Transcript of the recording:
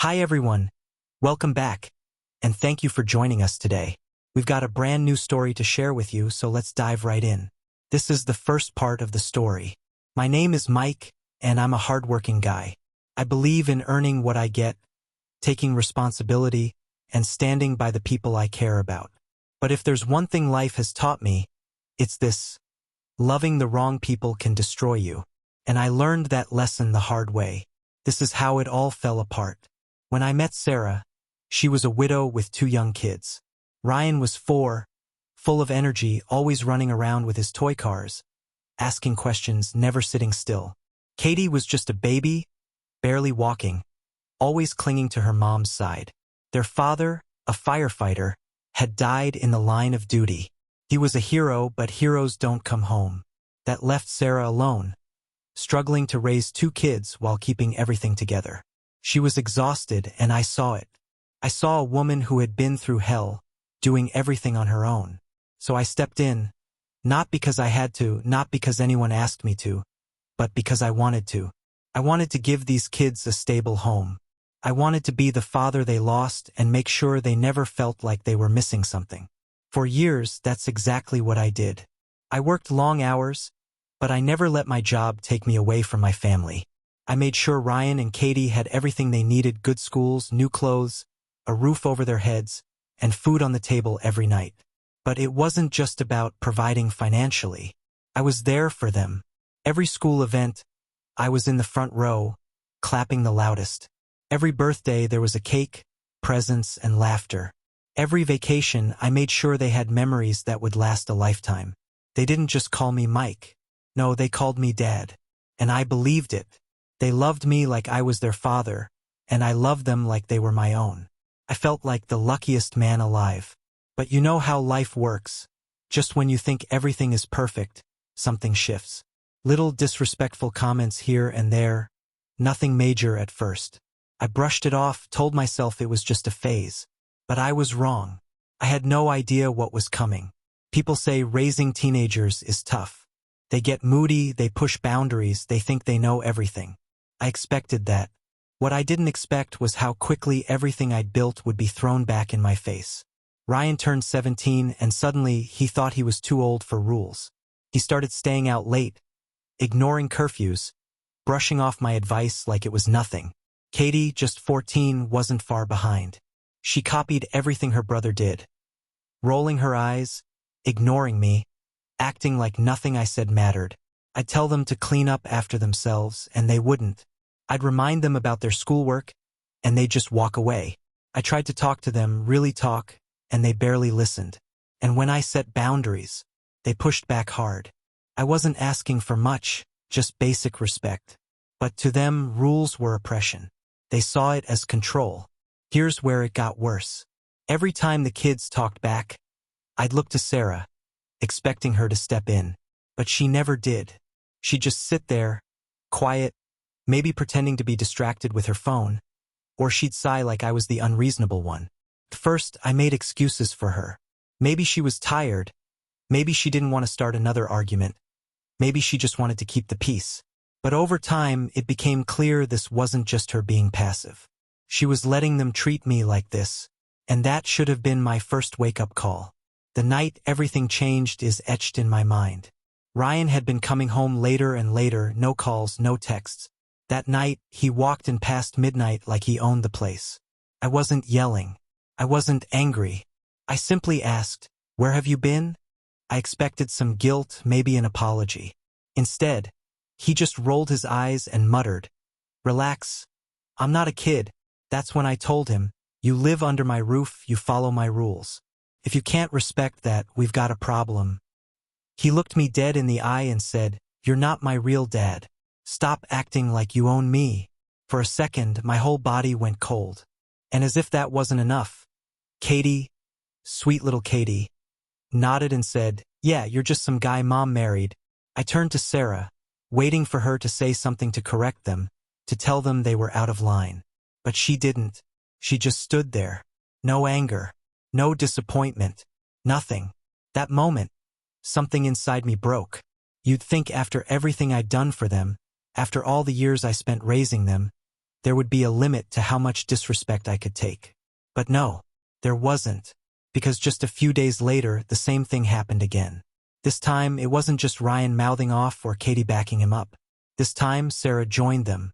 Hi everyone, welcome back, and thank you for joining us today. We've got a brand new story to share with you, so let's dive right in. This is the first part of the story. My name is Mike, and I'm a hardworking guy. I believe in earning what I get, taking responsibility, and standing by the people I care about. But if there's one thing life has taught me, it's this: loving the wrong people can destroy you. And I learned that lesson the hard way. This is how it all fell apart. When I met Sarah, she was a widow with 2 young kids. Ryan was 4, full of energy, always running around with his toy cars, asking questions, never sitting still. Katie was just a baby, barely walking, always clinging to her mom's side. Their father, a firefighter, had died in the line of duty. He was a hero, but heroes don't come home. That left Sarah alone, struggling to raise 2 kids while keeping everything together. She was exhausted, and I saw it. I saw a woman who had been through hell, doing everything on her own. So I stepped in, not because I had to, not because anyone asked me to, but because I wanted to. I wanted to give these kids a stable home. I wanted to be the father they lost and make sure they never felt like they were missing something. For years, that's exactly what I did. I worked long hours, but I never let my job take me away from my family. I made sure Ryan and Katie had everything they needed: good schools, new clothes, a roof over their heads, and food on the table every night. But it wasn't just about providing financially. I was there for them. Every school event, I was in the front row, clapping the loudest. Every birthday, there was a cake, presents, and laughter. Every vacation, I made sure they had memories that would last a lifetime. They didn't just call me Mike. No, they called me Dad. And I believed it. They loved me like I was their father, and I loved them like they were my own. I felt like the luckiest man alive. But you know how life works. Just when you think everything is perfect, something shifts. Little disrespectful comments here and there, nothing major at first. I brushed it off, told myself it was just a phase. But I was wrong. I had no idea what was coming. People say raising teenagers is tough. They get moody, they push boundaries, they think they know everything. I expected that. What I didn't expect was how quickly everything I'd built would be thrown back in my face. Ryan turned 17, and suddenly he thought he was too old for rules. He started staying out late, ignoring curfews, brushing off my advice like it was nothing. Katie, just 14, wasn't far behind. She copied everything her brother did, rolling her eyes, ignoring me, acting like nothing I said mattered. I'd tell them to clean up after themselves, and they wouldn't. I'd remind them about their schoolwork, and they'd just walk away. I tried to talk to them, really talk, and they barely listened. And when I set boundaries, they pushed back hard. I wasn't asking for much, just basic respect. But to them, rules were oppression. They saw it as control. Here's where it got worse. Every time the kids talked back, I'd look to Sarah, expecting her to step in. But she never did. She'd just sit there, quiet, maybe pretending to be distracted with her phone, or she'd sigh like I was the unreasonable one. At first, I made excuses for her. Maybe she was tired. Maybe she didn't want to start another argument. Maybe she just wanted to keep the peace. But over time, it became clear this wasn't just her being passive. She was letting them treat me like this, and that should have been my first wake-up call. The night everything changed is etched in my mind. Ryan had been coming home later and later, no calls, no texts. That night, he walked in past midnight like he owned the place. I wasn't yelling. I wasn't angry. I simply asked, "Where have you been?" I expected some guilt, maybe an apology. Instead, he just rolled his eyes and muttered, "Relax. I'm not a kid." That's when I told him, "You live under my roof, you follow my rules. If you can't respect that, we've got a problem." He looked me dead in the eye and said, "You're not my real dad. Stop acting like you own me." For a second, my whole body went cold. And as if that wasn't enough, Katie, sweet little Katie, nodded and said, "Yeah, you're just some guy mom married." I turned to Sarah, waiting for her to say something to correct them, to tell them they were out of line. But she didn't. She just stood there. No anger, no disappointment, nothing. That moment, something inside me broke. You'd think after everything I'd done for them, after all the years I spent raising them, there would be a limit to how much disrespect I could take. But no, there wasn't, because just a few days later, the same thing happened again. This time, it wasn't just Ryan mouthing off or Katie backing him up. This time, Sarah joined them,